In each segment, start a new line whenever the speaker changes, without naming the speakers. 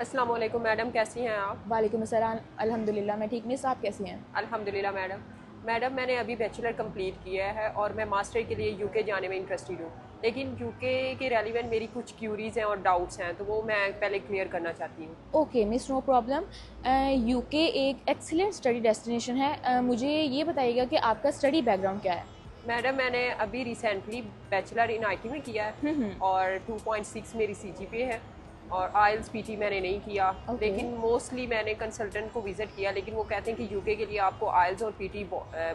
अस्सलाम वालेकुम मैडम, कैसी हैं आप?
वालेकुम अस्सलाम। अल्हम्दुलिल्लाह मैं ठीक। मिस आप कैसी हैं?
अल्हम्दुलिल्लाह मैडम। मैंने अभी बैचलर कंप्लीट किया है और मैं मास्टर के लिए यूके जाने में इंटरेस्टेड हूँ। लेकिन यूके के रेलिवेंट मेरी कुछ क्यूरीज हैं और डाउट्स हैं, तो वो मैं पहले क्लियर करना चाहती हूँ।
Okay miss, no problem. UK एक एक्सीलेंट स्टडी डेस्टिनेशन है। मुझे ये बताइएगा कि आपका स्टडी बैकग्राउंड क्या है?
मैडम, मैंने अभी रिसेंटली बैचलर इन आईटी में किया है
हम्म।
और 2.6 मेरी सीजीपीए है। और आइल्स पीटी मैंने नहीं किया।
ओके।
लेकिन मोस्टली मैंने कंसल्टेंट को विज़िट किया, लेकिन वो कहते हैं कि यूके के लिए आपको आइल्स और पीटी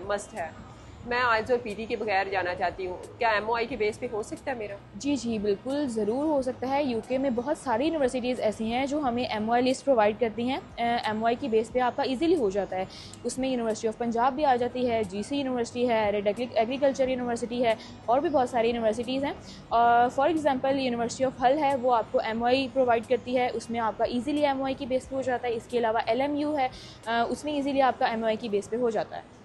मस्ट है। मैं आइल्स और पीटी के बगैर जाना चाहती हूँ। क्या एमओआई के बेस पे हो सकता है मेरा?
जी जी बिल्कुल, ज़रूर हो सकता है। यूके में बहुत सारी यूनिवर्सिटीज़ ऐसी हैं जो हमें एमओआई लिस्ट प्रोवाइड करती हैं। एमओआई की बेस पे आपका इजीली हो जाता है। उसमें यूनिवर्सिटी ऑफ पंजाब भी आ जाती है, जीसी यूनिवर्सिटी है, रेड एग्रीकल्चर यूनिवर्सिटी है, और भी बहुत सारी यूनिवर्सिटीज़ हैं। फॉर एग्जांपल यूनिवर्सिटी ऑफ हल है, वो आपको एमओआई प्रोवाइड करती है। उसमें आपका इजीली एमओआई की बेस पे हो जाता है। इसके अलावा एलएमयू है, उसमें इजीली आपका एमओआई की बेस पे हो जाता है।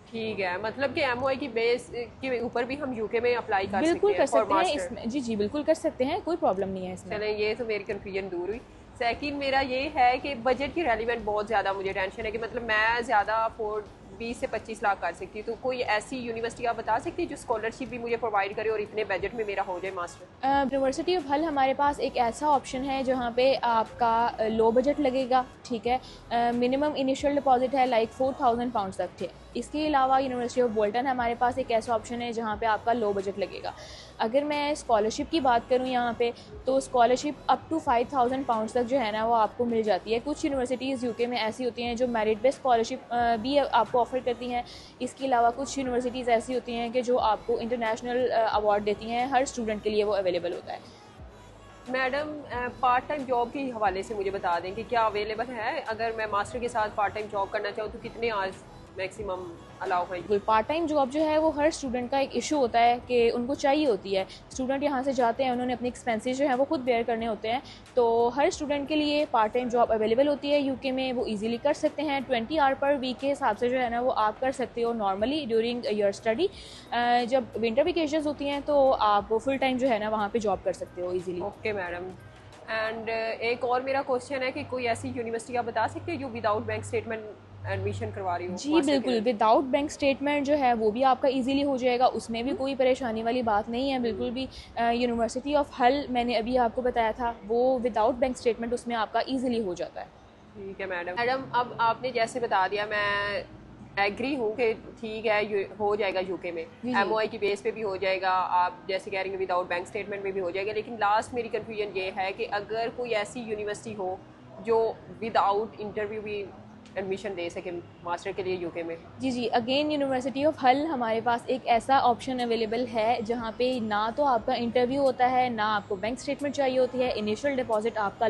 ठीक है, मतलब कि एमओआई की बेस के ऊपर भी हम यूके में अप्लाई कर
बिल्कुल
सकते
कर
हैं फॉर
सकते हैं
मास्टर?
इसमें। जी जी बिल्कुल कर सकते हैं, कोई प्रॉब्लम नहीं है इसमें।
चलें, ये तो मेरी कन्फ्यूजन दूर हुई। सेकंड मेरा ये है कि बजट की रेलिवेंट बहुत ज़्यादा मुझे टेंशन है कि मतलब मैं ज़्यादा अफोर्ड 20 से 25 लाख कर सकती हूँ। तो कोई ऐसी यूनिवर्सिटी आप बता सकती है जो स्कॉलरशिप भी मुझे प्रोवाइड करे और इतने बजट में मेरा हो जाए मास्टर?
यूनिवर्सिटी ऑफ हल हमारे पास एक ऐसा ऑप्शन है जहाँ पे आपका लो बजट लगेगा। ठीक है, मिनिमम इनिशियल डिपॉजिट है लाइक £4,000 तक थे। इसके अलावा यूनिवर्सिटी ऑफ बोल्टन हमारे पास एक ऐसा ऑप्शन है जहाँ पे आपका लो बजट लगेगा। अगर मैं स्कॉलरशिप की बात करूँ यहाँ पे, तो स्कॉलरशिप अप टू £5,000 तक जो है ना वो आपको मिल जाती है। कुछ यूनिवर्सिटीज़ यूके में ऐसी होती हैं जो मेरिट बेस्ड स्कॉलरशिप भी आपको ऑफर करती हैं। इसके अलावा कुछ यूनिवर्सिटीज़ ऐसी होती हैं कि जो आपको इंटरनेशनल अवार्ड देती हैं। हर स्टूडेंट के लिए वो अवेलेबल होता है।
मैडम, पार्ट टाइम जॉब के हवाले से मुझे बता दें कि क्या अवेलेबल है? अगर मैं मास्टर के साथ पार्ट टाइम जॉब करना चाहूँ तो कितने आवर्स मैक्सिमम अलाउ है?
बिल्कुल, पार्ट टाइम जॉब जो है वो हर स्टूडेंट का एक इशू होता है कि उनको चाहिए होती है। स्टूडेंट यहाँ से जाते हैं, उन्होंने अपने एक्सपेंसेस जो है वो खुद बेयर करने होते हैं। तो हर स्टूडेंट के लिए पार्ट टाइम जॉब अवेलेबल होती है यूके में। वो इजीली कर सकते हैं। 20 आवर पर वीक के हिसाब से जो है ना वो आप कर सकते हो नॉर्मली ड्यूरिंग योर स्टडी। जब विंटर वेकेशन होती हैं तो आप फुल टाइम जो है ना वहाँ पर जॉब कर सकते हो ईजिली।
Okay madam. एंड एक और मेरा क्वेश्चन है कि कोई ऐसी यूनिवर्सिटी आप बता सकते हैं जो विदाउट बैंक स्टेटमेंट एडमिशन करवा रही हो
जी
मास्टर के
बिल्कुल,
लिए?
विदाउट बैंक स्टेटमेंट जो है वो भी आपका इजीली हो जाएगा। उसमें भी कोई परेशानी वाली बात नहीं है बिल्कुल भी। यूनिवर्सिटी ऑफ हल मैंने अभी आपको बताया था, वो विदाउट बैंक स्टेटमेंट उसमें आपका इजीली हो जाता है।
ठीक है मैडम। मैडम, अब आपने जैसे बता दिया, मैं एग्री हूँ कि ठीक है, हो जाएगा यूके में।
जी जी।
एमओआई की बेस पे भी हो जाएगा, आप जैसे कह रही हैं विदाउट बैंक स्टेटमेंट में भी हो जाएगा। लेकिन लास्ट मेरी कन्फ्यूजन ये है कि अगर कोई ऐसी यूनिवर्सिटी हो जो विदाउट इंटरव्यू भी एडमिशन दे सके मास्टर के लिए यूके में।
जी जी, अगेन यूनिवर्सिटी ऑफ हल हमारे पास एक ऐसा ऑप्शन अवेलेबल है जहाँ पे ना तो आपका इंटरव्यू होता है, ना आपको बैंक स्टेटमेंट चाहिए होती है। इनिशियल डिपॉजिट आपका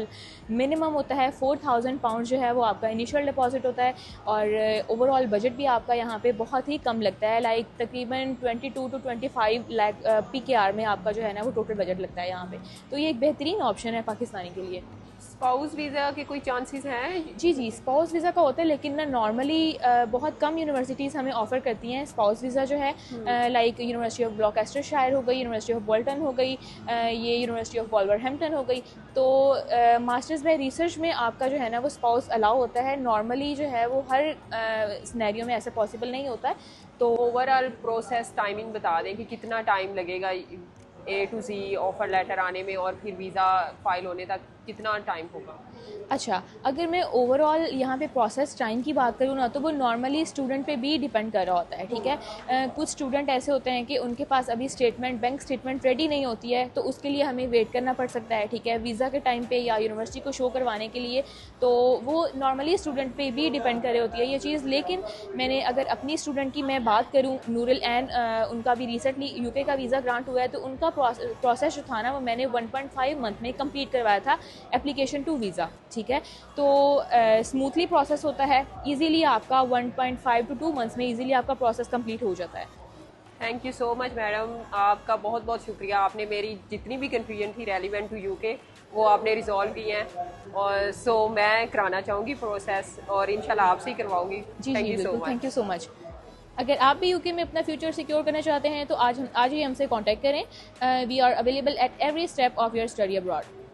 मिनिमम होता है £4,000 जो है वो आपका इनिशियल डिपॉजिट होता है। और ओवरऑल बजट भी आपका यहाँ पे बहुत ही कम लगता है, लाइक तकरीबन 22 to 25 लाख PKR में आपका जो है ना वो टोटल बजट लगता है यहाँ पे। तो ये एक बेहतरीन ऑप्शन है पाकिस्तानी के लिए।
स्पाउस वीज़ा के कोई चांसेस हैं?
जी जी, स्पाउस वीज़ा का होता है, लेकिन ना नॉर्मली बहुत कम यूनिवर्सिटीज़ हमें ऑफ़र करती हैं स्पाउस वीज़ा जो है। लाइक यूनिवर्सिटी ऑफ ग्लॉकस्टरशायर हो गई, यूनिवर्सिटी ऑफ बोल्टन हो गई, ये यूनिवर्सिटी ऑफ वॉल्वरहैम्पटन हो गई। तो मास्टर्स में रिसर्च में आपका जो है ना वो स्पाउस अलाउ होता है। नॉर्मली जो है वो हर सिनेरियो में ऐसा पॉसिबल नहीं होता है।
तो ओवरऑल प्रोसेस टाइमिंग बता दें कि कितना टाइम लगेगा ए टू ज़ी ऑफर लेटर आने में और फिर वीज़ा फाइल होने तक कितना टाइम होगा?
अच्छा, अगर मैं ओवरऑल यहाँ पे प्रोसेस टाइम की बात करूँ ना, तो वो नॉर्मली स्टूडेंट पे भी डिपेंड कर रहा होता है। ठीक है, कुछ स्टूडेंट ऐसे होते हैं कि उनके पास अभी बैंक स्टेटमेंट रेडी नहीं होती है, तो उसके लिए हमें वेट करना पड़ सकता है। ठीक है, वीज़ा के टाइम पे या यूनिवर्सिटी को शो करवाने के लिए, तो वो नॉर्मली स्टूडेंट पे भी डिपेंड कर रही होती है ये चीज़। लेकिन मैंने अगर अपनी स्टूडेंट की मैं बात करूँ, नूरुल एन, उनका भी रिसेंटली यूके का वीज़ा ग्रांट हुआ है। तो उनका प्रोसेस जो था ना वो मैंने 1.5 मंथ में कंप्लीट करवाया था, एप्लीकेशन टू वीज़ा। ठीक है, तो स्मूथली प्रोसेस होता है। इजीली आपका 1.5 to 2 मंथ्स में इजीली आपका प्रोसेस कंप्लीट हो जाता है।
Thank you so much madam, आपका बहुत बहुत शुक्रिया। आपने मेरी जितनी भी कन्फ्यूजन थी रेलिवेंट टू यूके वो आपने रिजॉल्व की हैं। और मैं कराना चाहूँगी प्रोसेस और इंशाल्लाह आपसे ही करवाऊँगी।
जी
थैंक
जी
यू सो
बिल्कुल, thank
much.
You so much. अगर आप भी यूके में अपना फ्यूचर सिक्योर करना चाहते हैं तो आज ही हमसे कांटेक्ट करें। We are available at every step of your study abroad.